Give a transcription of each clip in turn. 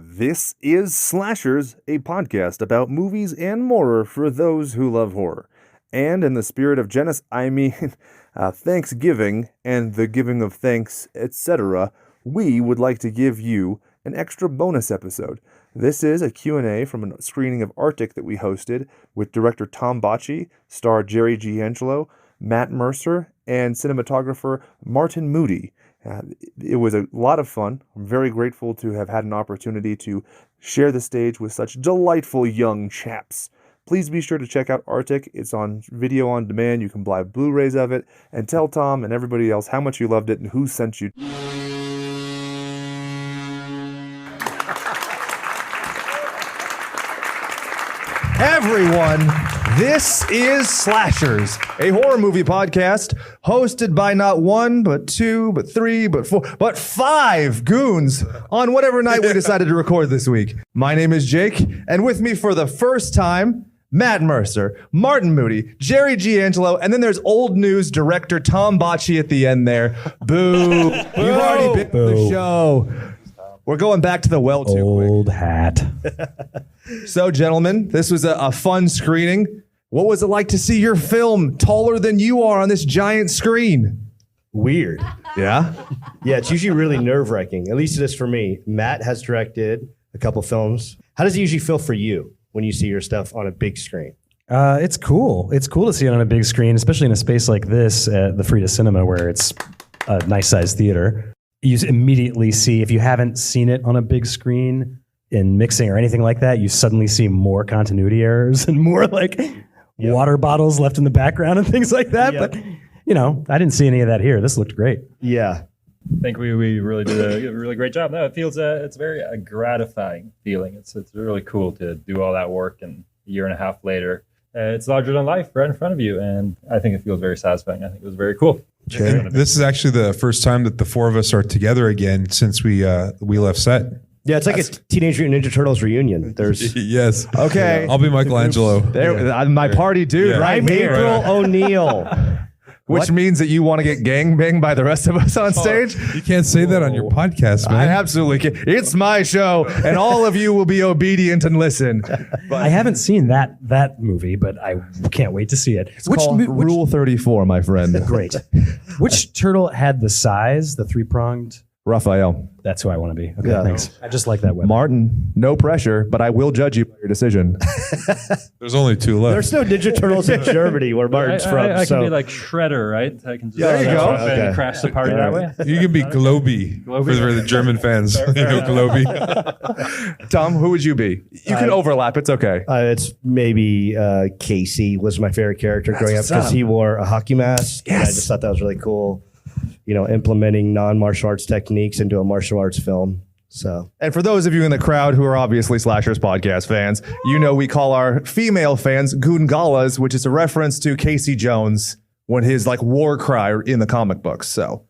This is Slashers, a podcast about movies and more for those who love horror. And in the spirit of Thanksgiving and the giving of thanks, etc., we would like to give you an extra bonus episode. This is a Q&A from a screening of Artik that we hosted with director Tom Botchii, star Jerry G. Angelo, Matt Mercer, and cinematographer Martin Moody. It was a lot of fun. I'm very grateful to have had an opportunity to share the stage with such delightful young chaps. Please be sure to check out Artik. It's on video on demand. You can buy Blu-rays of it. And tell Tom and everybody else how much you loved it and who sent you. Everyone, this is Slashers, a horror movie podcast hosted by not one, but two, but three, but four, but five goons on whatever night we decided to record this week. My name is Jake, and with me for the first time, Matt Mercer, Martin Moody, Jerry G. Angelo, and then there's old news director Tom Botchii at the end there. Boo. You've already been on the show. We're going back to the well too quick. Old hat. So, gentlemen, this was a fun screening. What was it like to see your film taller than you are on this giant screen? Weird. Yeah? Yeah, it's usually really nerve-wracking. At least it is for me. Matt has directed a couple films. How does it usually feel for you when you see your stuff on a big screen? It's cool. It's cool to see it on a big screen, especially in a space like this at the Frida Cinema where it's a nice-sized theater. You immediately see, if you haven't seen it on a big screen in mixing or anything like that, you suddenly see more continuity errors and more like water bottles left in the background and things like that. Yep. But, you know, I didn't see any of that here. This looked great. Yeah. I think we really did a really great job. No, it feels it's very gratifying feeling. It's really cool to do all that work, and a year and a half later, it's larger than life right in front of you, and I think it feels very satisfying. I think it was very cool. And this is actually the first time that the four of us are together again since we left set. Yeah, it's like a Teenage Mutant Ninja Turtles reunion. There's Yes. Okay. I'll be Michelangelo. My party dude, Yeah. right I'm here. April O'Neil. Which means that you want to get gangbanged by the rest of us on stage? You can't say that on your podcast, I man. absolutely can. It's my show, and all of you will be obedient and listen. I haven't seen that movie, but I can't wait to see it. It's called Rule 34, my friend. Great. Which turtle had the size, the three-pronged? Raphael. That's who I want to be. Okay, Yeah. thanks. I just like that weapon. Martin, no pressure, but I will judge you by your decision. There's only two left. There's no Ninja Turtles in Germany where Martin's from. I so can be like Shredder, right? I can just There you go. jump in Okay. and crash the party that way. You can be Globy for the German fans. You know, Globy. Tom, who would you be? You can overlap. It's okay. it's maybe Casey was my favorite character growing up what's because up. he wore a hockey mask. And I Yes. just thought that was really cool. You know, implementing non-martial arts techniques into a martial arts film. So And for those of you in the crowd who are obviously Slashers podcast fans, you know we call our female fans Goongalas, which is a reference to Casey Jones when his like war cry in the comic books. So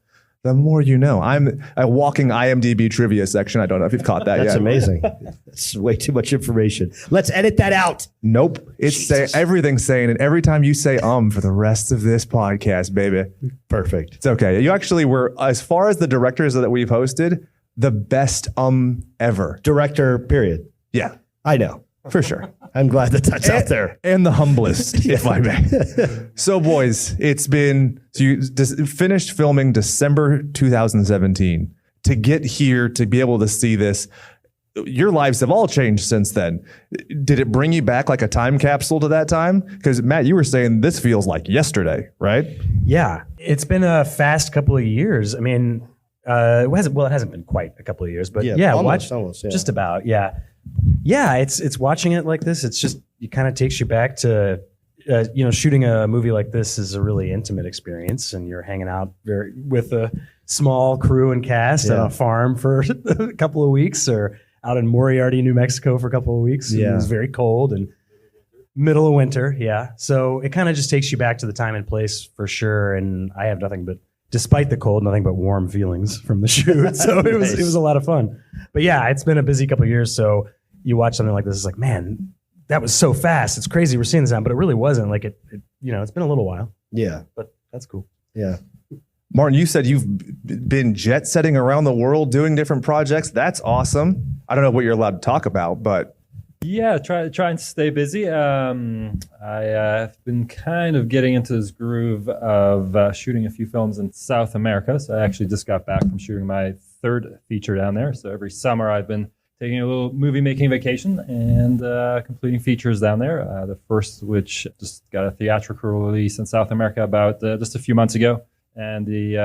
the more you know. I'm a walking IMDb trivia section. I don't know if you've caught that that's yet. amazing. It's way too much information. Let's edit that out. Nope. It's everything's saying, and every time you say for the rest of this podcast, baby. Perfect. It's okay. You actually were, as far as the directors that we've hosted, the best ever. Director, period. Yeah, I know. for sure. I'm glad that that's out there. And the humblest, if I may. So, boys, it's been, so you finished filming December 2017. To get here, to be able to see this, your lives have all changed since then. Did it bring you back like a time capsule to that time? Because, Matt, you were saying this feels like yesterday, right? Yeah, it's been a fast couple of years. I mean, it hasn't been quite a couple of years, but yeah, almost, yeah. just about, yeah. Yeah, it's watching it like this. It's just, it kind of takes you back to, shooting a movie like this is a really intimate experience, and you're hanging out with a small crew and cast at a farm for a couple of weeks, or out in Moriarty, New Mexico for a couple of weeks. Yeah. It was very cold and middle of winter. Yeah. So it kind of just takes you back to the time and place for sure. And I have despite the cold, nothing but warm feelings from the shoot. So it was a lot of fun. But yeah, it's been a busy couple of years. So you watch something like this, it's like, man, that was so fast. It's crazy we're seeing this now, but it really wasn't. Like it's been a little while, Yeah. but that's cool. Yeah. Martin, you said you've been jet setting around the world doing different projects. That's awesome. I don't know what you're allowed to talk about, but Yeah, try and stay busy. I've been kind of getting into this groove of shooting a few films in South America. So I actually just got back from shooting my third feature down there. So every summer I've been taking a little movie making vacation and completing features down there. The first, which just got a theatrical release in South America about just a few months ago, and the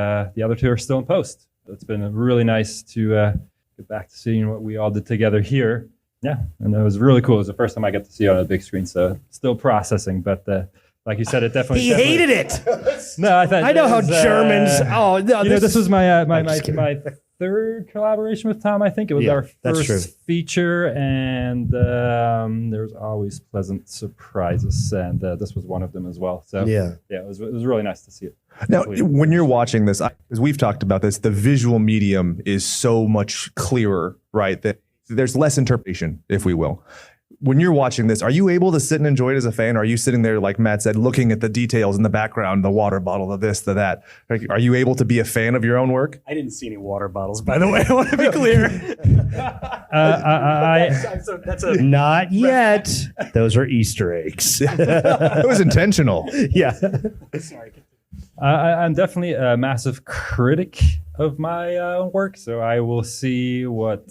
other two are still in post. It's been really nice to get back to seeing what we all did together here. Yeah, and it was really cool. It was the first time I got to see it on a big screen, so still processing. But like you said, it definitely He hated it. No, I thought I know it how was, Germans. Oh no, this was my my just kidding. my third collaboration with Tom. I think it was Yeah, our that's true. first feature, and there's always pleasant surprises, and this was one of them as well. So Yeah. it was really nice to see it. now Completed. when you're watching this, as we've talked about this, the visual medium is so much clearer, right? That there's less interpretation, if we will. When you're watching this, are you able to sit and enjoy it as a fan? Or are you sitting there, like Matt said, looking at the details in the background, the water bottle, the this, the that? Like, are you able to be a fan of your own work? I didn't see any water bottles, by the way. I want to be clear. That's a Not yet. Those are Easter eggs. It was intentional. Yeah. sorry. I'm definitely a massive critic of my work, so I will see what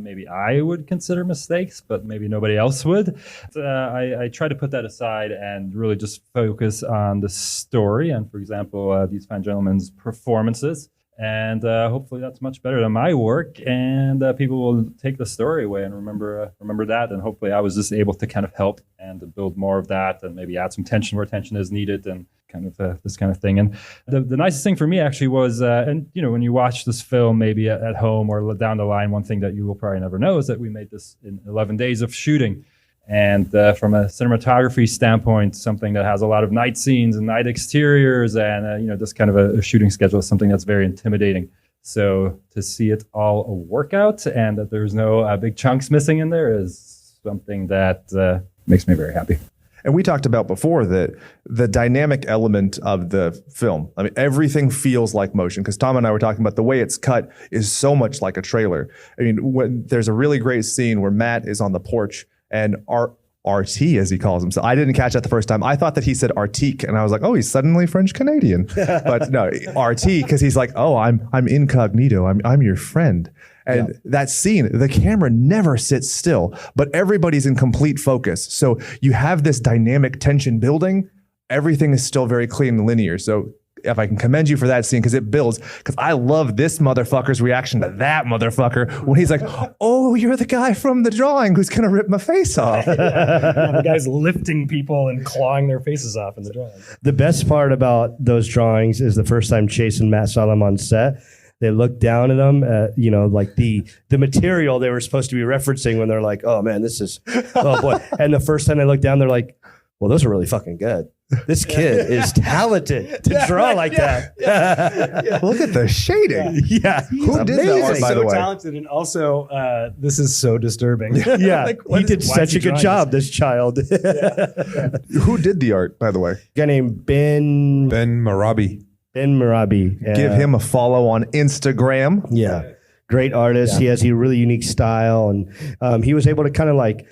maybe I would consider mistakes, but maybe nobody else would. I try to put that aside and really just focus on the story and, for example, these fine gentlemen's performances. And hopefully that's much better than my work, and people will take the story away and remember that. And hopefully I was just able to kind of help and to build more of that, and maybe add some tension where tension is needed, and kind of this kind of thing. And the nicest thing for me actually was, and when you watch this film maybe at home or down the line, one thing that you will probably never know is that we made this in 11 days of shooting. And from a cinematography standpoint, something that has a lot of night scenes and night exteriors, and this kind of a shooting schedule is something that's very intimidating. So to see it all work out and that there's no big chunks missing in there is something that makes me very happy. And we talked about before that the dynamic element of the film, I mean, everything feels like motion, because Tom and I were talking about the way it's cut is so much like a trailer. I mean, there's a really great scene where Matt is on the porch and RT, as he calls himself. I didn't catch that the first time. I thought that he said Artik, and I was like, oh, he's suddenly French Canadian. But no, RT, because he's like, oh, I'm incognito. I'm your friend. And that scene, the camera never sits still, but everybody's in complete focus. So you have this dynamic tension building. Everything is still very clean and linear. So if I can commend you for that scene, because it builds, because I love this motherfucker's reaction to that motherfucker when he's like, oh, you're the guy from the drawing who's going to rip my face off. The guy's lifting people and clawing their faces off in the drawing. The best part about those drawings is the first time Chase and Matt saw them on set. They looked down at them, like the material they were supposed to be referencing when they're like, oh man, this is, oh boy. And the first time they looked down, they're like, well, those are really fucking good. This kid is talented to draw like that. Look at the shading. Yeah. Who did that art, by so the way? talented, and also this is so disturbing. Yeah. What He did why is such a good drawing job, this child. Who did the art, by the way? Guy named Ben Marabi. Marabi. Give him a follow on Instagram. Yeah. Great artist. He has a really unique style. And he was able to kind of like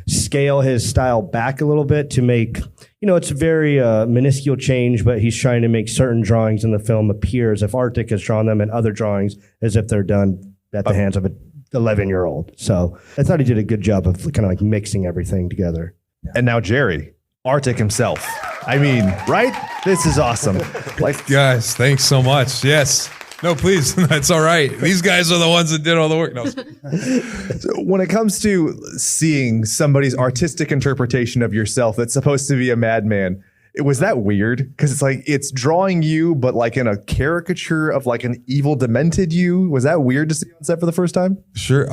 scale his style back a little bit to make, it's a very minuscule change, but he's trying to make certain drawings in the film appear as if Artik has drawn them and other drawings as if they're done at the hands of an 11-year-old. So I thought he did a good job of kind of like mixing everything together. And now Jerry, Artik himself. I mean, right? This is awesome. Like, Guys, thanks so much. Yes. No, please. That's all right. These guys are the ones that did all the work. No. when it comes to seeing somebody's artistic interpretation of yourself that's supposed to be a madman, was that weird? Because it's like it's drawing you, but like in a caricature of like an evil, demented you. Was that weird to see on set for the first time? Sure.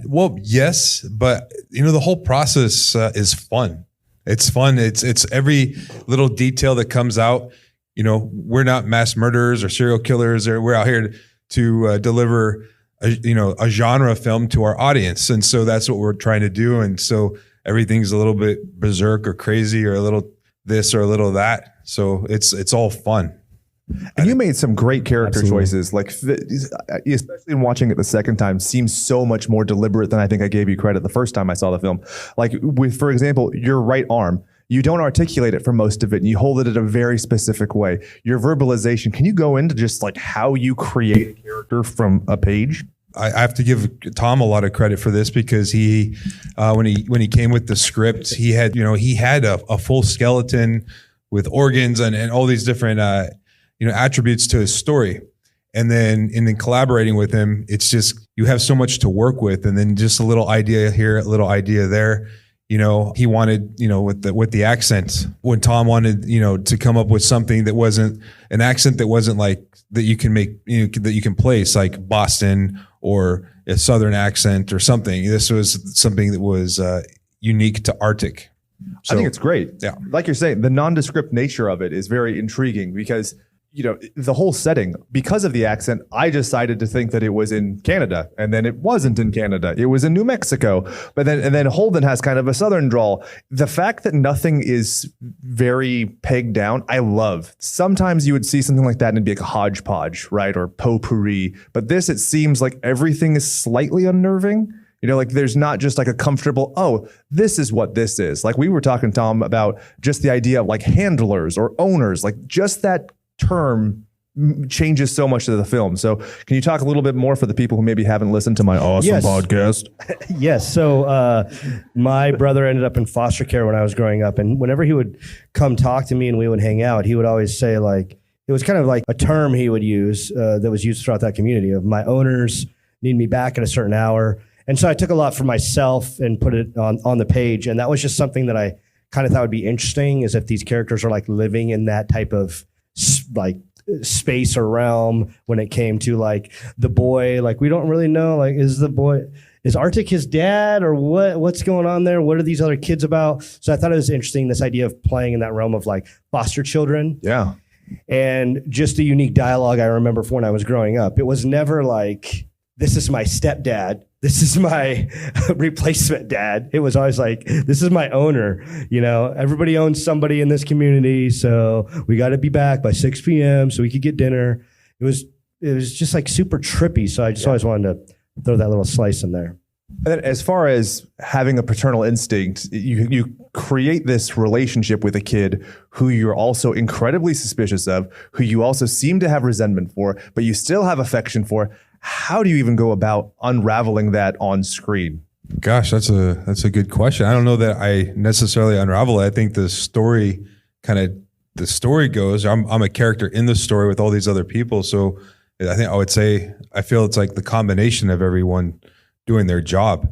Well, yes, but the whole process is fun. It's fun. It's every little detail that comes out. We're not mass murderers or serial killers, or we're out here to deliver a genre film to our audience. And so that's what we're trying to do. And so everything's a little bit berserk or crazy or a little this or a little that. So it's all fun. And you made some great character Absolutely. choices, like especially in watching it the second time, seems so much more deliberate than I think I gave you credit the first time I saw the film. Like with, for example, your right arm, you don't articulate it for most of it, and you hold it in a very specific way. Your verbalization, can you go into just like how you create a character from a page? I have to give Tom a lot of credit for this because he, when he came with the script, he had a full skeleton with organs and all these different attributes to his story. And then collaborating with him, it's just you have so much to work with, and then just a little idea here, a little idea there. He wanted, with the accent, when Tom wanted, to come up with something that wasn't an accent that wasn't like that you can make, that you can place like Boston or a Southern accent or something. This was something that was unique to Artik. I think it's great. Yeah. Like you're saying, the nondescript nature of it is very intriguing because the whole setting, because of the accent, I decided to think that it was in Canada, and then it wasn't in Canada. It was in New Mexico. But then Holden has kind of a Southern drawl. The fact that nothing is very pegged down, I love. Sometimes you would see something like that and it'd be like a hodgepodge, right? Or potpourri. But this, it seems like everything is slightly unnerving. Like there's not just like a comfortable, oh, this is what this is. Like we were talking, Tom, about just the idea of like handlers or owners, like just that term changes so much to the film. So can you talk a little bit more for the people who maybe haven't listened to my awesome podcast? Yes. So my brother ended up in foster care when I was growing up. And whenever he would come talk to me and we would hang out, he would always say like, it was kind of like a term he would use that was used throughout that community of my owners need me back at a certain hour. And so I took a lot for myself and put it on the page. And that was just something that I kind of thought would be interesting, is if these characters are like living in that type of like space or realm when it came to like the boy. Like we don't really know, like is Artik his dad or what's going on there? What are these other kids about? So I thought it was interesting, this idea of playing in that realm of like foster children. Yeah. And just a unique dialogue I remember from when I was growing up. It was never like, this is my stepdad, this is my replacement dad. It was always like, this is my owner. Everybody owns somebody in this community, so we got to be back by 6 p.m. so we could get dinner. It was just like super trippy. So I just always wanted to throw that little slice in there. And then as far as having a paternal instinct, you create this relationship with a kid who you're also incredibly suspicious of, who you also seem to have resentment for, but you still have affection for. How do you even go about unraveling that on screen? Gosh, that's a good question. I don't know that I necessarily unravel it. I think the story goes, I'm a character in the story with all these other people. So I feel it's like the combination of everyone doing their job.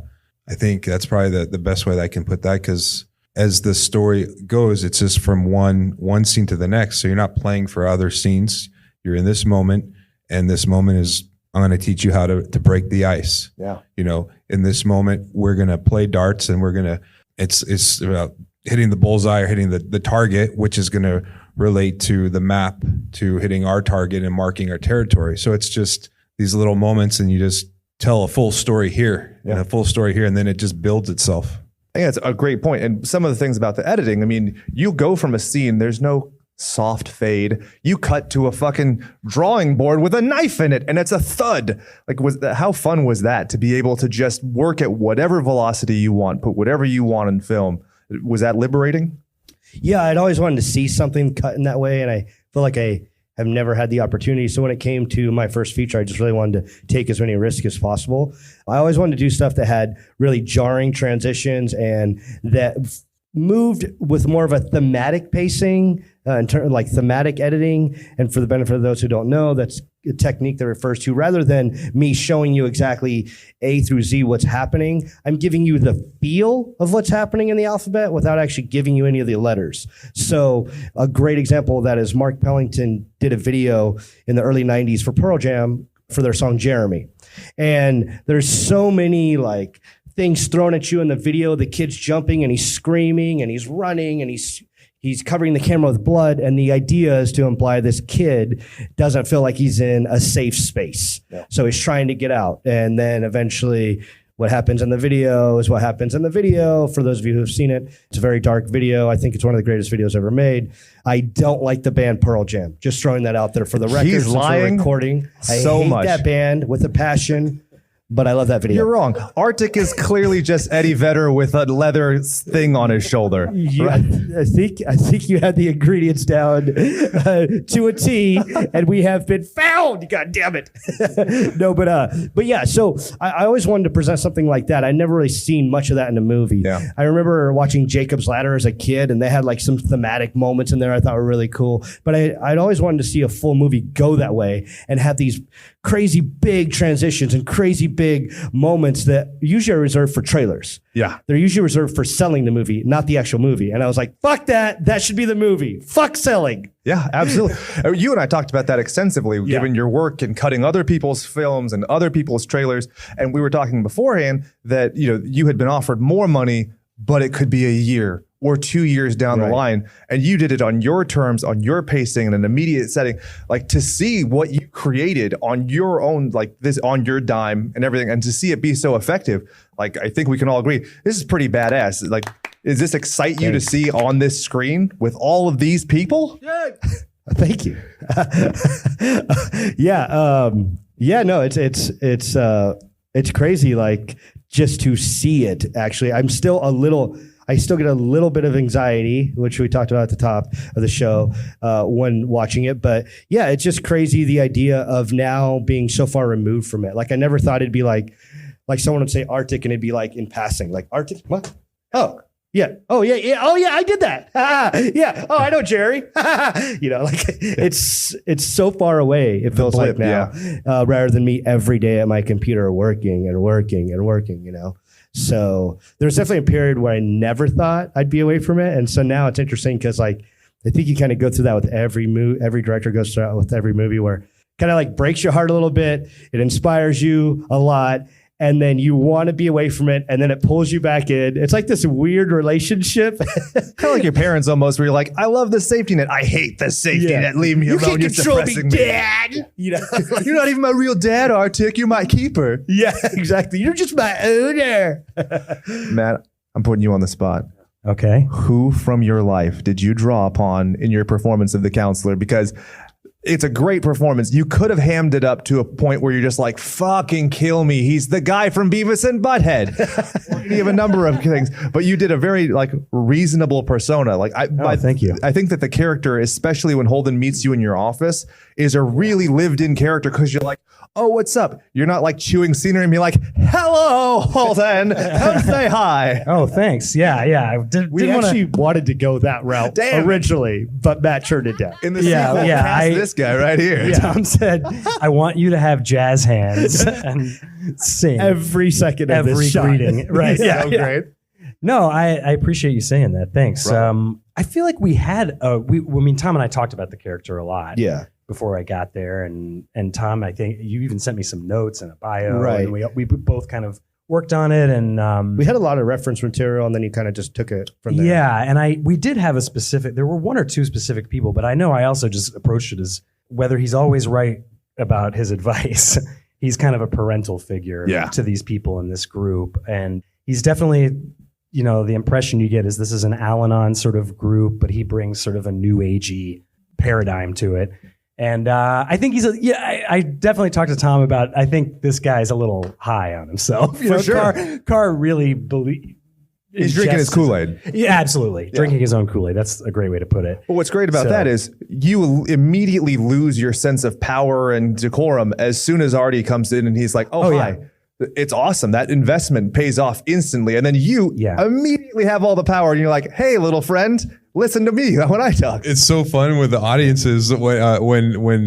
I think that's probably the best way that I can put that, because as the story goes, it's just from one scene to the next. So you're not playing for other scenes. You're in this moment, and this moment is, I'm going to teach you how to break the ice. Yeah. In this moment, we're going to play darts, and it's about hitting the bullseye or hitting the target, which is going to relate to the map, to hitting our target and marking our territory. So it's just these little moments, and you just tell a full story here and a full story here, and then it just builds itself. I think that's a great point. And some of the things about the editing, I mean, you go from a scene, there's no soft fade. You cut to a fucking drawing board with a knife in it, and it's a thud. Like, how fun was that to be able to just work at whatever velocity you want, put whatever you want in film? Was that liberating? Yeah, I'd always wanted to see something cut in that way, and I feel like I have never had the opportunity. So when it came to my first feature, I just really wanted to take as many risks as possible. I always wanted to do stuff that had really jarring transitions and that moved with more of a thematic pacing, in terms like thematic editing. And for the benefit of those who don't know, that's a technique that refers to, rather than me showing you exactly A through Z what's happening, I'm giving you the feel of what's happening in the alphabet without actually giving you any of the letters. So a great example of that is Mark Pellington did a video in the early 90s for Pearl Jam for their song Jeremy. And there's so many like things thrown at you in the video. The kid's jumping and he's screaming and he's running and he's covering the camera with blood. And the idea is to imply this kid doesn't feel like he's in a safe space. Yeah. So he's trying to get out. And then eventually what happens in the video is what happens in the video. For those of you who have seen it, it's a very dark video. I think it's one of the greatest videos ever made. I don't like the band Pearl Jam. Just throwing that out there for the record. He's since we're lying recording. so I hate much. that band with a passion, but I love that video. You're wrong. Artik is clearly just Eddie Vedder with a leather thing on his shoulder. Yeah, I think you had the ingredients down to a T, and we have been found. God damn it! No, but yeah. So I always wanted to present something like that. I never really seen much of that in a movie. Yeah. I remember watching Jacob's Ladder as a kid, and they had like some thematic moments in there I thought were really cool. But I'd always wanted to see a full movie go that way and have these crazy big transitions and crazy big moments that usually are reserved for trailers. Yeah. They're usually reserved for selling the movie, not the actual movie. And I was like, fuck that. That should be the movie. Fuck selling. Yeah, absolutely. You and I talked about that extensively, given your work in cutting other people's films and other people's trailers. And we were talking beforehand that, you know, you had been offered more money, but it could be a year or 2 years down the line. And you did it on your terms, on your pacing, in an immediate setting. Like, to see what you created on your own, like this, on your dime and everything, and to see it be so effective, like, I think we can all agree, this is pretty badass. Like, does this excite you to see on this screen with all of these people? Thank you. Yeah. No, it's crazy. Like, just to see it, actually, I still get a little bit of anxiety, which we talked about at the top of the show when watching it. But yeah, it's just crazy, the idea of now being so far removed from it. Like, I never thought it'd be like someone would say Artik and it'd be like in passing, like, Artik, what? Oh, yeah. Oh, yeah. Yeah. Oh, yeah. I did that. Yeah. Oh, I know, Jerry. You know, like, it's so far away. It feels like now, rather than me every day at my computer working, you know. So there's definitely a period where I never thought I'd be away from it. And so now it's interesting because, like, I think you kind of go through that with every director goes through that with every movie, where kind of like breaks your heart a little bit. It inspires you a lot. And then you want to be away from it, and then it pulls you back in. It's like this weird relationship. Kind of like your parents almost, where you're like, I love the safety net. I hate the safety net. Leave me alone. You can't You're control me, depressing me. Dad. You know? You're not even my real dad, Artik. You're my keeper. Yeah, exactly. You're just my owner. Matt, I'm putting you on the spot. Okay. Who from your life did you draw upon in your performance of the counselor? Because it's a great performance. You could have hammed it up to a point where you're just like, fucking kill me. He's the guy from Beavis and Butthead. You have a number of things, but you did a very like reasonable persona. Like, thank you. I think that the character, especially when Holden meets you in your office, is a really lived in character, because you're like, oh, what's up? You're not like chewing scenery and be like, hello, Holden. Come say hi. Oh, thanks. Yeah. I We actually wanted to go that route originally, but Matt turned it down. In the sequel, cast this guy right here. Tom said, I want you to have jazz hands and sing Every second of every this shot. greeting. Right. So great. No, I appreciate you saying that. Thanks. Right. I feel like we had, Tom and I talked about the character a lot. Yeah. Before I got there, and Tom, I think you even sent me some notes and a bio, Right. and we both kind of worked on it, and We had a lot of reference material, and then you kind of just took it from there. yeah, and we did have there were one or two specific people, but I know I also just approached it as whether he's always right about his advice. He's kind of a parental figure to these people in this group, and he's definitely, you know, the impression you get is this is an Al-Anon sort of group, but he brings sort of a new agey paradigm to it. And I think I definitely talked to Tom about, I think this guy's a little high on himself. For sure. Carr really He's drinking his Kool-Aid. Yeah, absolutely. Drinking his own Kool-Aid. That's a great way to put it. Well, what's great about that is you immediately lose your sense of power and decorum as soon as Artie comes in and he's like, oh hi. Yeah. It's awesome. That investment pays off instantly. And then you immediately have all the power and you're like, hey, little friend, listen to me when I talk. It's so fun with the audiences when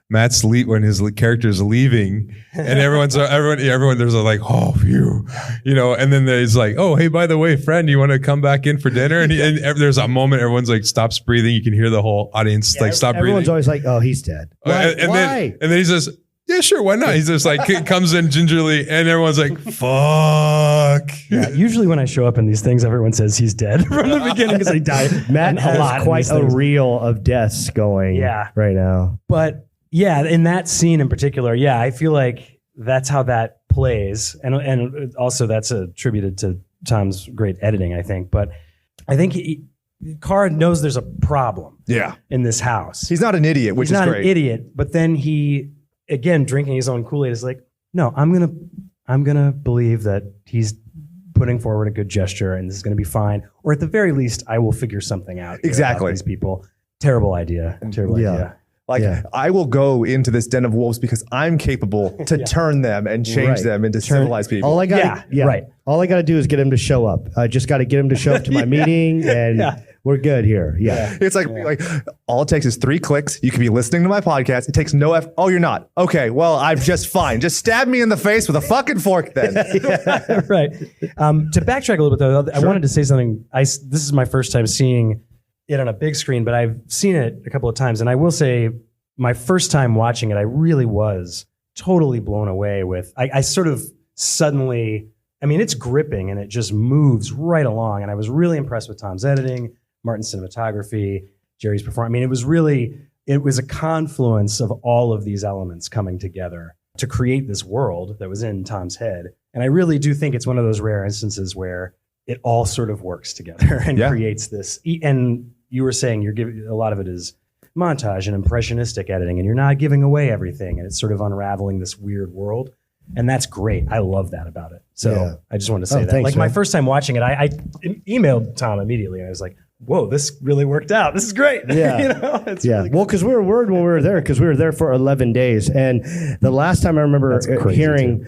Matt's when his character's leaving and everyone there's like, oh, phew, you know, and then there's like, oh, hey, by the way, friend, you want to come back in for dinner? And there's a moment everyone's like stops breathing. You can hear the whole audience like stop breathing. Everyone's always like, oh, he's dead. Why? And then he says, yeah, sure, why not? He's just like comes in gingerly, and everyone's like, "Fuck." Yeah, usually when I show up in these things, everyone says he's dead from the beginning because he died. Matt has a lot quite a reel of deaths going right now. But yeah, in that scene in particular, I feel like that's how that plays, and also that's attributed to Tom's great editing, I think. But I think Carr knows there's a problem in this house. He's not an idiot, which is great. He's not an idiot, but then he, again, drinking his own Kool-Aid, is like, no, I'm gonna believe that he's putting forward a good gesture and this is gonna be fine. Or at the very least, I will figure something out. Exactly. These people. Terrible idea. Terrible idea. Like, I will go into this den of wolves because I'm capable to turn them and change them into civilized people. All I got, all I got to do is get him to show up. I just got to get him to show up to my meeting, and we're good here. It's like all it takes is 3 clicks. You could be listening to my podcast. It takes no effort. Oh, you're not. Okay, well, I'm just fine. Just stab me in the face with a fucking fork then. Right. To backtrack a little bit, though, I wanted to say something. This is my first time seeing it on a big screen, but I've seen it a couple of times, and I will say my first time watching it, I really was totally blown away with. I sort of suddenly, I mean, it's gripping and it just moves right along, and I was really impressed with Tom's editing, Martin's cinematography, Jerry's performance. I mean, it was a confluence of all of these elements coming together to create this world that was in Tom's head, and I really do think it's one of those rare instances where it all sort of works together and creates this. And you were saying you're giving a lot of it is montage and impressionistic editing, and you're not giving away everything, and it's sort of unraveling this weird world, and that's great. I love that about it. So I just wanted to say that. Thanks, like my first time watching it, I emailed Tom immediately, and I was like, whoa, this really worked out. This is great. Yeah. It's really Well, because we were worried when we were there, because we were there for 11 days. And the last time I remember hearing,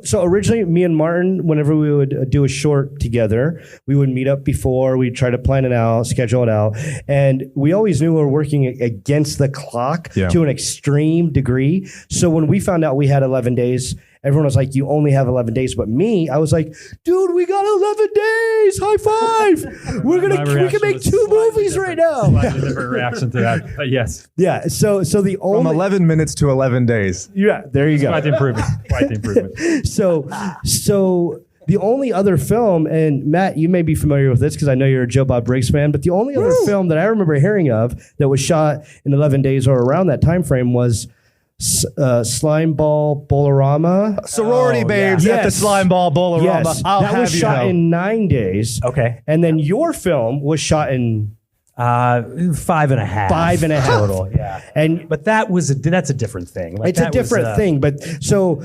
so originally me and Martin, whenever we would do a short together, we would meet up before, we'd try to plan it out, schedule it out. And we always knew we were working against the clock to an extreme degree. So when we found out we had 11 days, everyone was like, you only have 11 days. But me, I was like, dude, we got 11 days. High five. We can make 2 movies right now. Slightly different reaction to that. But yes. Yeah. So the only. From 11 minutes to 11 days. Yeah, there you go. Quite the improvement. Quite the improvement. So the only other film, and Matt, you may be familiar with this because I know you're a Joe Bob Briggs fan, but the only other film that I remember hearing of that was shot in 11 days or around that time frame was Slime Ball Bolorama. Sorority babes at the Slime Ball Bolorama. Yes, that was shot in 9 days. Okay. And then your film was shot in 5.5. 5.5 total. Yeah. But that's a different thing. Like, it's a different thing. But so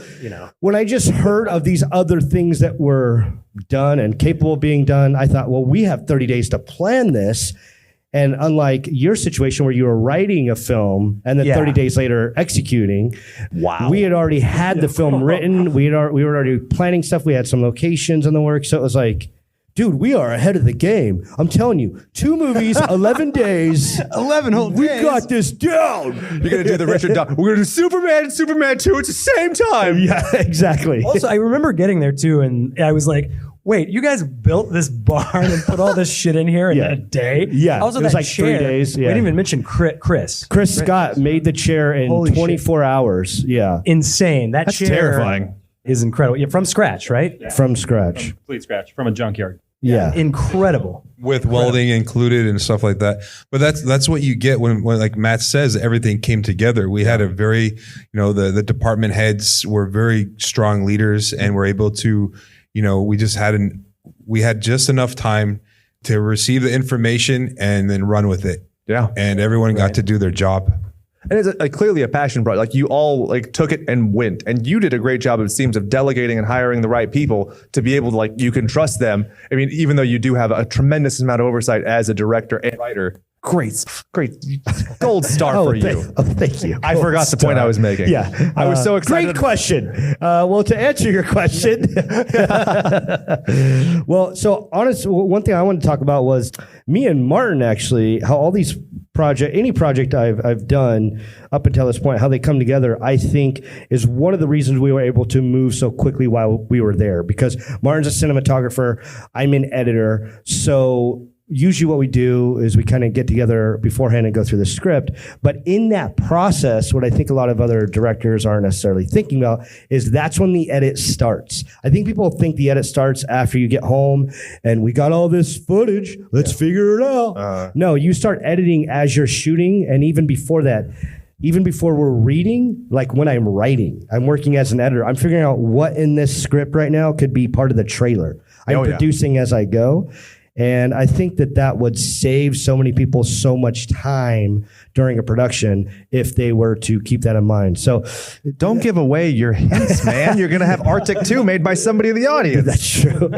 when I just heard of these other things that were done and capable of being done, I thought, well, we have 30 days to plan this. And unlike your situation where you were writing a film and then 30 days later executing, we had already had the film written. We were already planning stuff. We had some locations in the works. So it was like, dude, we are ahead of the game. I'm telling you, 2 movies, 11 days. 11 whole days. We got this down. You're going to do the Richard Donner. We're going to do Superman and Superman 2 at the same time. Yeah, exactly. Also, I remember getting there too, and I was like, wait, you guys built this barn and put all this shit in here in a day? Yeah. Also, it was that like chair, 3 days. Yeah. We didn't even mention Chris. Chris Scott made the chair in Holy 24 hours. Yeah. Insane. That's chair terrifying. Is incredible. Yeah, from scratch, right? Yeah. From scratch. Complete scratch from a junkyard. Yeah. Incredible. With welding included and stuff like that. But that's what you get when like Matt says, everything came together. We had a very, the department heads were very strong leaders and were able to, we had just enough time to receive the information and then run with it. Yeah. And everyone got to do their job. And it's clearly a passion project. Like, you all took it and went, and you did a great job, it seems, of delegating and hiring the right people to be able to, you can trust them. I mean, even though you do have a tremendous amount of oversight as a director and writer, great gold star for you. Thank you. I forgot the point I was making. Yeah. I was so excited. Great question. Well, to answer your question, well, so honestly, one thing I wanted to talk about was me and Martin, actually, how all these any project I've done up until this point, how they come together, I think is one of the reasons we were able to move so quickly while we were there, because Martin's a cinematographer, I'm an editor, so usually what we do is we kind of get together beforehand and go through the script. But in that process, what I think a lot of other directors aren't necessarily thinking about is that's when the edit starts. I think people think the edit starts after you get home and we got all this footage, let's figure it out. No, you start editing as you're shooting, and even before that, even before we're reading, like when I'm writing, I'm working as an editor, I'm figuring out what in this script right now could be part of the trailer. I'm producing as I go. And I think that would save so many people so much time during a production if they were to keep that in mind. So don't give away your hints, man. You're going to have Artik 2 made by somebody in the audience. That's true.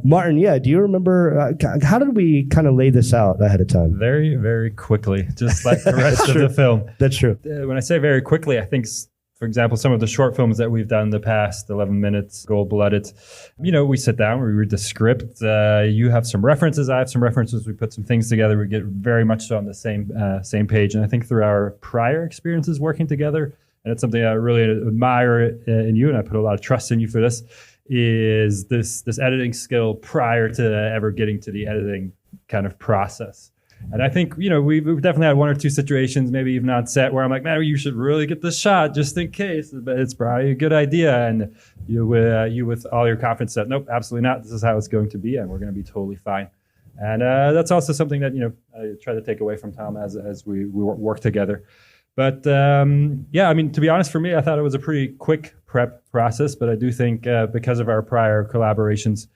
Martin, do you remember, how did we kind of lay this out ahead of time? Very, very quickly, just like the rest of the film. That's true. When I say very quickly, I think, for example, some of the short films that we've done in the past, 11 Minutes, Gold-Blooded, we sit down, we read the script. You have some references, I have some references. We put some things together. We get very much so on the same page. And I think through our prior experiences working together, and it's something I really admire in you, and I put a lot of trust in you for this, is this editing skill prior to ever getting to the editing kind of process. And I think, we've definitely had one or two situations, maybe even on set, where I'm like, man, you should really get this shot just in case. But it's probably a good idea. And you with all your confidence said, nope, absolutely not. This is how it's going to be, and we're going to be totally fine. And that's also something that, I try to take away from Tom as we work together. But to be honest, for me, I thought it was a pretty quick prep process. But I do think because of our prior collaborations,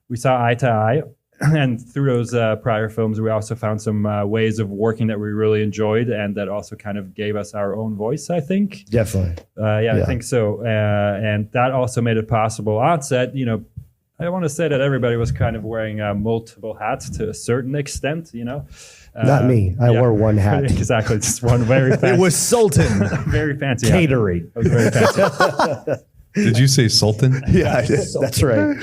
we saw eye to eye. And through those prior films, we also found some ways of working that we really enjoyed and that also kind of gave us our own voice, I think. Definitely. I think so. And that also made it possible on set. I want to say that everybody was kind of wearing multiple hats to a certain extent, Not me. I wore one hat. Exactly. Just one very fancy. It was Sultan. Very fancy Catering. Hat. It was very fancy. Did you say Sultan? Yeah, that's right.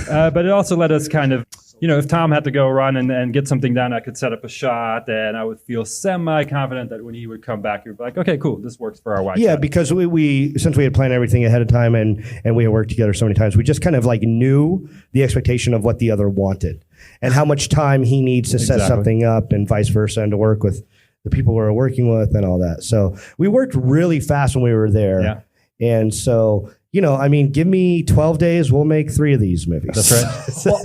But it also let us kind of, if Tom had to go run and get something done, I could set up a shot and I would feel semi-confident that when he would come back, he would be like, okay, cool, this works for our wide shot. Because we since we had planned everything ahead of time and we had worked together so many times, we just kind of like knew the expectation of what the other wanted and how much time he needs to set something up and vice versa and to work with the people we're working with and all that. So we worked really fast when we were there. Yeah. And so, give me 12 days, we'll make 3 of these movies. That's right. Well,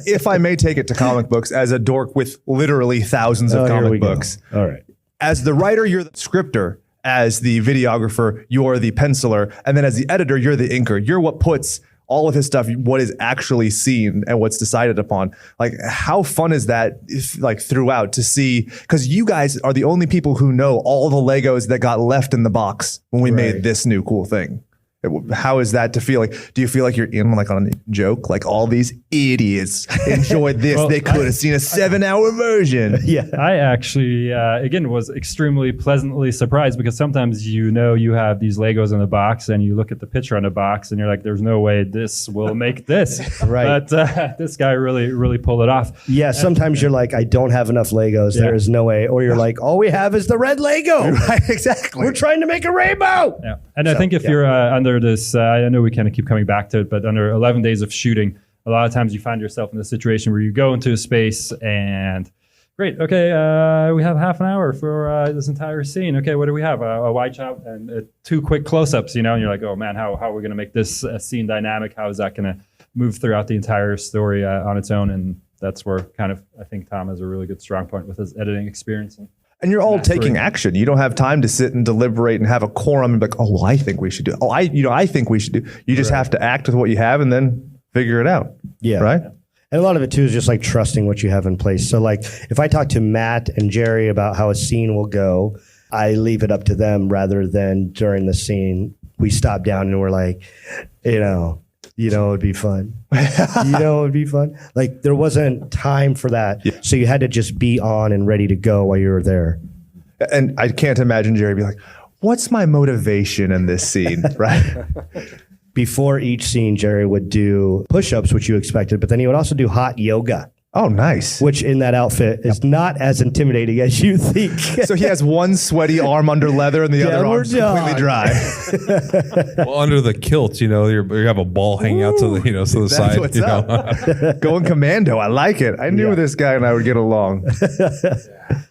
if I may take it to comic books, as a dork with literally thousands of comic books. All right. As the writer, you're the scripter. As the videographer, you're the penciler. And then as the editor, you're the inker. You're what puts all of his stuff, what is actually seen and what's decided upon. Like, how fun is that, throughout to see? Because you guys are the only people who know all the Legos that got left in the box when we made this new cool thing. How is that to feel like? Do you feel like you're in on a joke? Like all these idiots enjoyed this. Well, they could have seen a 7-hour version. Yeah. I actually, again, was extremely pleasantly surprised because sometimes you have these Legos in the box and you look at the picture on the box and you're like, there's no way this will make this. Right. But this guy really, really pulled it off. Yeah, sometimes you're like, I don't have enough Legos. Yeah. There is no way. Or you're like, all we have is the red Lego. Right, exactly. We're trying to make a rainbow. Yeah. And I think if you're under this, I know we kind of keep coming back to it, but under 11 days of shooting, a lot of times you find yourself in a situation where you go into a space and great, okay, we have half an hour for this entire scene. Okay, what do we have? A wide shot and 2 quick close-ups, and you're like, oh man, how are we going to make this scene dynamic? How is that going to move throughout the entire story on its own? And that's where kind of, I think Tom has a really good strong point with his editing experience. And you're all taking action. You don't have time to sit and deliberate and have a quorum and be like, oh, well, I think we should do. Oh, I think we should do. You just have to act with what you have and then figure it out. Yeah. Right? And a lot of it too is just like trusting what you have in place. So like if I talk to Matt and Jerry about how a scene will go, I leave it up to them rather than during the scene we stop down and we're like, it would be fun. It would be fun. Like there wasn't time for that. Yeah. So you had to just be on and ready to go while you were there. And I can't imagine Jerry be like, what's my motivation in this scene? Right? Before each scene, Jerry would do push-ups, which you expected, but then he would also do hot yoga. Oh, nice. Which in that outfit is not as intimidating as you think. So he has one sweaty arm under leather and the other arm's completely dry. Well, under the kilt, you have a ball hanging out to the side. What's up. Going commando. I like it. I knew this guy and I would get along.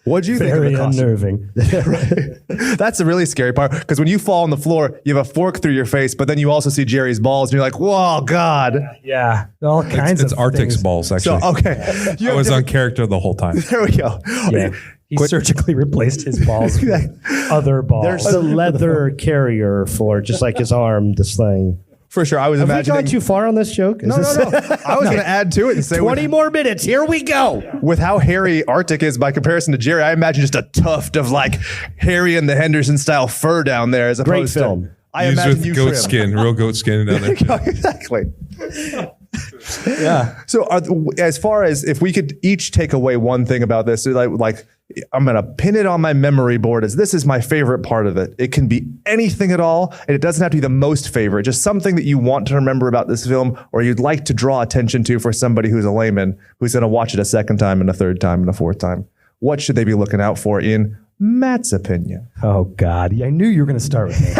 What'd you think of the costume? Unnerving. Right. That's the really scary part because when you fall on the floor, you have a fork through your face, but then you also see Jerry's balls and you're like, whoa, God. Yeah. All kinds It's of Artik's things. balls, actually. So, okay. I was on character the whole time. There we go. Yeah. He surgically replaced his balls with other balls. There's the leather carrier for just like his arm, the sling. For sure. I was Have we imagining. gone too far on this joke? No. I was going to add to it and say 20 more minutes. Here we go. with how hairy Artik is by comparison to Jerry, I imagine just a tuft of like Harry and the Henderson style fur down there as opposed Great film. to. I Used imagine with you goat trim. skin, real goat skin down there. Exactly. Yeah. So as far as if we could each take away one thing about this, like I'm going to pin it on my memory board as this is my favorite part of it. It can be anything at all. And it doesn't have to be the most favorite, just something that you want to remember about this film or you'd like to draw attention to for somebody who's a layman who's going to watch it a second time and a third time and a fourth time. What should they be looking out for in Matt's opinion? Oh God, I knew you were going to start with me.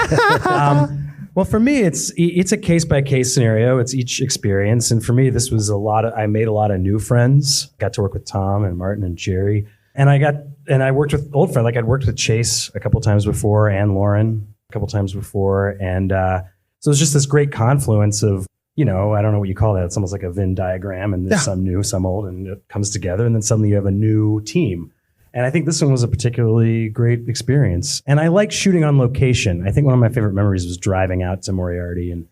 Well, for me, it's a case by case scenario. It's each experience, and for me, this was I made a lot of new friends. Got to work with Tom and Martin and Jerry, and I worked with old friends. Like I'd worked with Chase a couple times before, and Lauren a couple times before, and so it's just this great confluence of, I don't know what you call that. It's almost like a Venn diagram, and there's some new, some old, and it comes together, and then suddenly you have a new team. And I think this one was a particularly great experience. And I like shooting on location. I think one of my favorite memories was driving out to Moriarty. And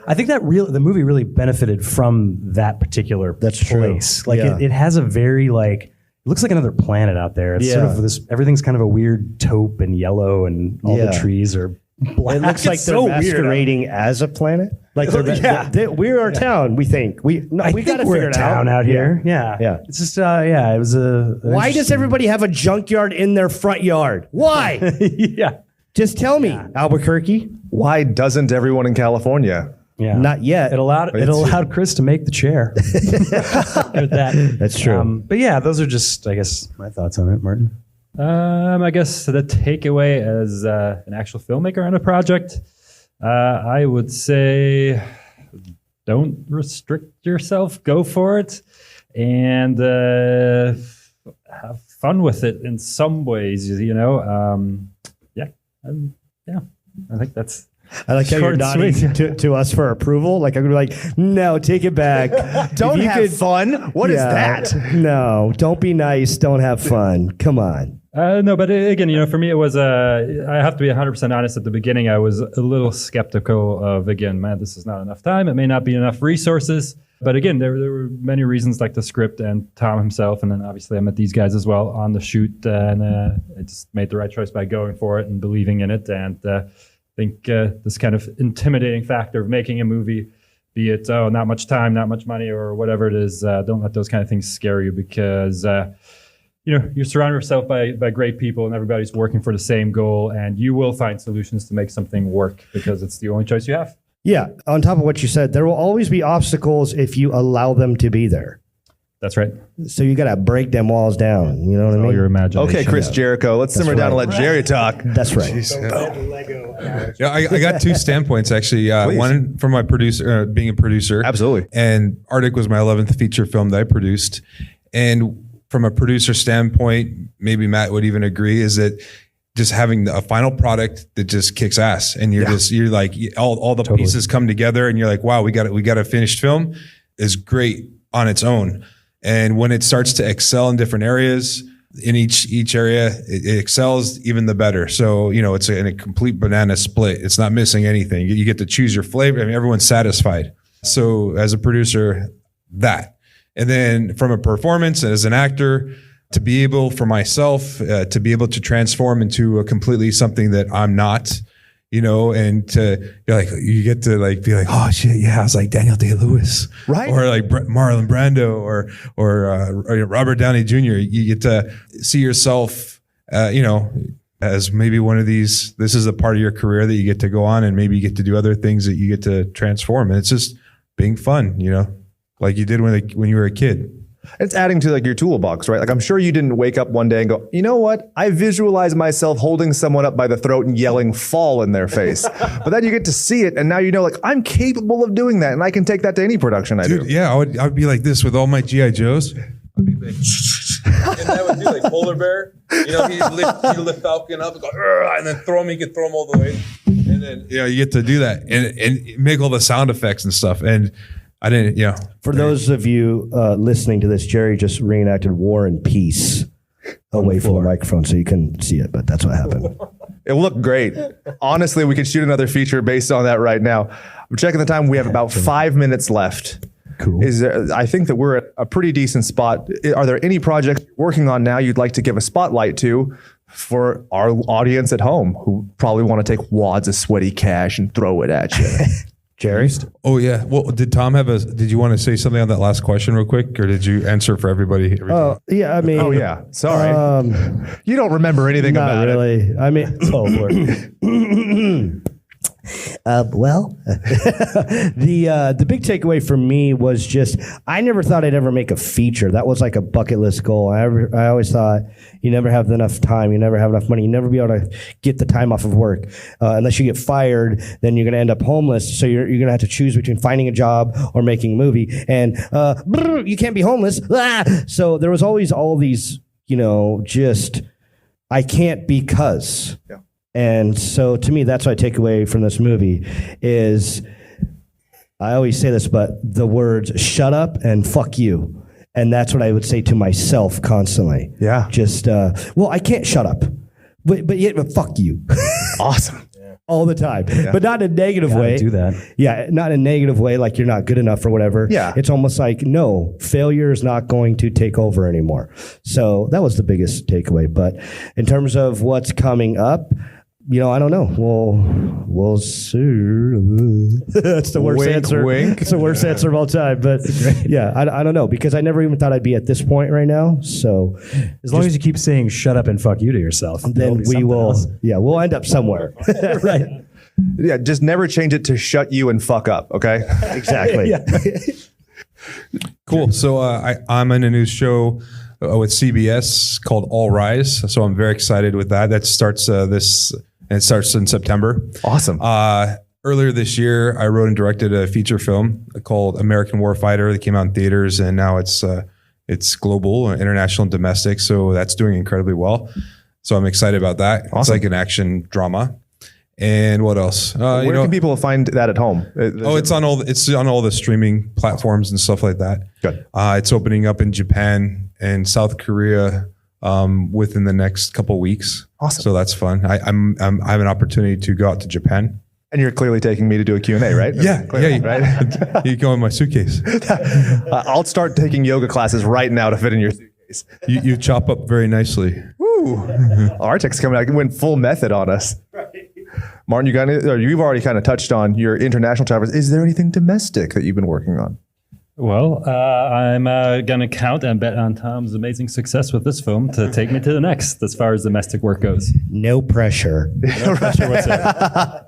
I think that the movie really benefited from that particular place. Like it has a very it looks like another planet out there. It's sort of everything's kind of a weird taupe and yellow and all the trees are black. It looks like It's they're so masquerading as a planet. Like we're our town. We think we got to figure it town out here. Yeah. It's just it was a. Why does everybody have a junkyard in their front yard? Why? Yeah. Just tell me, Albuquerque. Why doesn't everyone in California? Yeah. Not yet. It allowed Chris to make the chair. With that. That's true. But yeah, those are just, I guess, my thoughts on it, Martin. I guess the takeaway as an actual filmmaker on a project, I would say don't restrict yourself, go for it, and have fun with it in some ways, I think that's I like how you're nodding to us for approval. Like I'm gonna be like, no, take it back. Don't have fun. What is that? No, don't be nice. Don't have fun. Come on. No, but again, for me, it was, I have to be 100% honest at the beginning. I was a little skeptical of, man, this is not enough time. It may not be enough resources. But again, there were many reasons like the script and Tom himself. And then obviously I met these guys as well on the shoot. And I just made the right choice by going for it and believing in it. And I think this kind of intimidating factor of making a movie, be it, not much time, not much money, or whatever it is, don't let those kind of things scare you because... you surround yourself by great people and everybody's working for the same goal and you will find solutions to make something work because it's the only choice you have. Yeah. On top of what you said, there will always be obstacles if you allow them to be there. That's right. So you got to break them walls down. You know what I mean? All your imagination. Okay, Chris Jericho, let's simmer down and let Jerry talk. That's right. Yeah, I got two standpoints actually. One from my producer, being a producer. Absolutely. And Artik was my 11th feature film that I produced. And from a producer standpoint, maybe Matt would even agree, is that just having a final product that just kicks ass, and you're like all the pieces come together, and you're like, wow, we got a finished film is great on its own. And when it starts to excel in different areas, in each area, it excels even the better. So it's a complete banana split. It's not missing anything. You get to choose your flavor. I mean, everyone's satisfied. So as a producer, that. And then from a performance and as an actor, to be able, for myself, to be able to transform into a completely something that I'm not, and to you get to be like, oh shit, yeah, I was like Daniel Day-Lewis, right? Or like Marlon Brando or Robert Downey Jr. You get to see yourself, as maybe one of these. This is a part of your career that you get to go on, and maybe you get to do other things that you get to transform, and it's just being fun, like you did when you were a kid. It's adding to your toolbox, right? I'm sure you didn't wake up one day and go, you know what? I visualize myself holding someone up by the throat and yelling fall in their face. But then you get to see it and now I'm capable of doing that and I can take that to any production I do. Yeah, I would be like this with all my G.I. Joes. I'd be like, and that would be like Polar Bear. He'd lift Falcon up and go, and then throw him. He could throw him all the way. And then, you get to do that and make all the sound effects and stuff. And I didn't, For those of you listening to this, Jerry just reenacted War and Peace. away from the microphone so you couldn't see it, but that's what happened. It looked great. Honestly, we could shoot another feature based on that right now. I'm checking the time. We have about 5 minutes left. Cool. I think that we're at a pretty decent spot. Are there any projects you're working on now you'd like to give a spotlight to for our audience at home who probably want to take wads of sweaty cash and throw it at you? Jerry? Oh yeah. Well, did Tom did you want to say something on that last question real quick, or did you answer for everybody? Oh, yeah, I mean. Oh, yeah. Sorry. You don't remember anything Not about really. I mean, oh, Lord. Well, the big takeaway for me was just I never thought I'd ever make a feature. That was like a bucket list goal. I always thought you never have enough time, you never have enough money, you never be able to get the time off of work unless you get fired. Then you're going to end up homeless. So you're going to have to choose between finding a job or making a movie. And you can't be homeless. So there was always all these, just I can't because. Yeah. And so to me, that's what I take away from this movie is, I always say this, but the words shut up and fuck you. And that's what I would say to myself constantly. Yeah. Just, I can't shut up, but yet fuck you. Awesome. All the time, but not in a negative way. Do that. Yeah, not in a negative way, like you're not good enough or whatever. Yeah. It's almost like, no, failure is not going to take over anymore. So that was the biggest takeaway. But in terms of what's coming up, I don't know. We'll see. That's the worst Wink, answer. wink. It's the worst answer of all time. But yeah, I don't know, because I never even thought I'd be at this point right now. So As long as you keep saying "shut up" and "fuck you" to yourself, then we will. Yeah, we'll end up somewhere. right. Yeah, just never change it to shut you and fuck up, okay? Exactly. Cool. So I'm in a new show with CBS called All Rise. So I'm very excited with that. That starts it starts in September. Awesome. Earlier this year, I wrote and directed a feature film called American Warfighter that came out in theaters, and now it's global, international, and domestic. So that's doing incredibly well. So I'm excited about that. Awesome. It's like an action drama. And what else? Where can people find that at home? It's on all the streaming platforms and stuff like that. Good. It's opening up in Japan and South Korea within the next couple weeks. Awesome. So that's fun. I have an opportunity to go out to Japan. And you're clearly taking me to do a Q&A, right? Yeah, Clearly, right. You go in my suitcase. I'll start taking yoga classes right now to fit in your suitcase. You chop up very nicely. Woo. Artik's coming out. Went full method on us. Martin, you've already kind of touched on your international travels. Is there anything domestic that you've been working on? Well, I'm going to count and bet on Tom's amazing success with this film to take me to the next as far as domestic work goes. No pressure. No pressure whatsoever.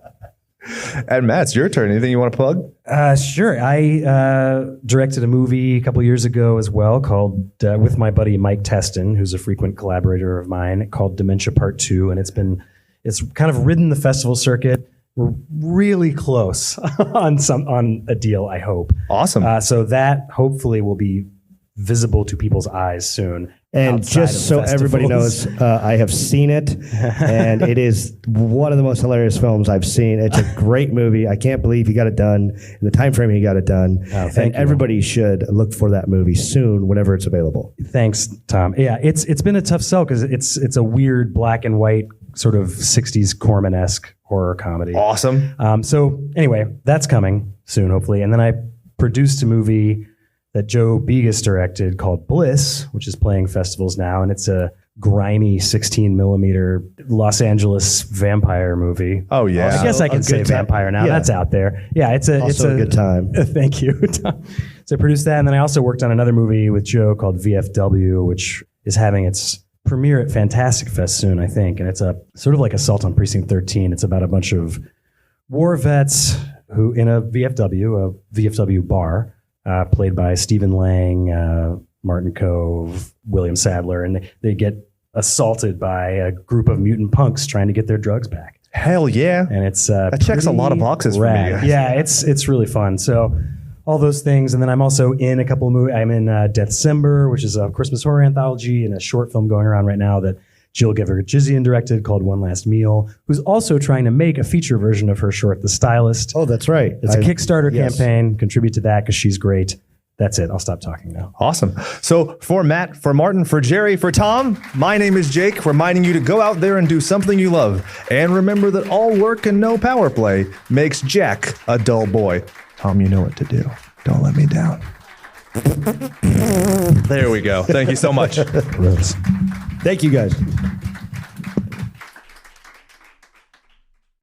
And Matt, it's your turn. Anything you want to plug? Sure. I directed a movie a couple years ago as well called, with my buddy Mike Teston, who's a frequent collaborator of mine, called Dementia Part 2. And it's kind of ridden the festival circuit. We're really close on a deal, I hope. Awesome. So that hopefully will be visible to people's eyes soon. And outside of just so everybody festivals. knows, I have seen it, and it is one of the most hilarious films I've seen. It's a great movie. I can't believe he got it done in the time frame he got it done. Oh, thank and you. Everybody should look for that movie soon, whenever it's available. Thanks, Tom. Yeah, it's been a tough sell because it's a weird black and white sort of 60s Corman-esque horror comedy. Awesome. So anyway, that's coming soon, hopefully. And then I produced a movie that Joe Begas directed called Bliss, which is playing festivals now. And it's a grimy 16 millimeter Los Angeles vampire movie. Oh, yeah. I guess I can A say good time. vampire now. Yeah. That's out there. Yeah, it's Also a good time. Thank you, Tom. So I produced that. And then I also worked on another movie with Joe called VFW, which is having its premiere at Fantastic Fest soon, I think. And it's a sort of like Assault on Precinct 13. It's about a bunch of war vets who in a VFW bar, played by Stephen Lang, Martin Cove, William Sadler, and they get assaulted by a group of mutant punks trying to get their drugs back. Hell yeah. And it's That checks a lot of pretty boxes for me, rad. guys. Yeah, it's really fun. So all those things, and then I'm also in a couple of movies. I'm in Deathcember, which is a Christmas horror anthology, and a short film going around right now that Jill Gever-Gizian directed called One Last Meal, who's also trying to make a feature version of her short, The Stylist. Oh, that's right. It's a Kickstarter yes. campaign. Contribute to that because she's great. That's it. I'll stop talking now. Awesome. So for Matt, for Martin, for Jerry, for Tom, my name is Jake, reminding you to go out there and do something you love. And remember that all work and no power play makes Jack a dull boy. Tom, you know what to do. Don't let me down. There we go. Thank you so much. Thank you, guys.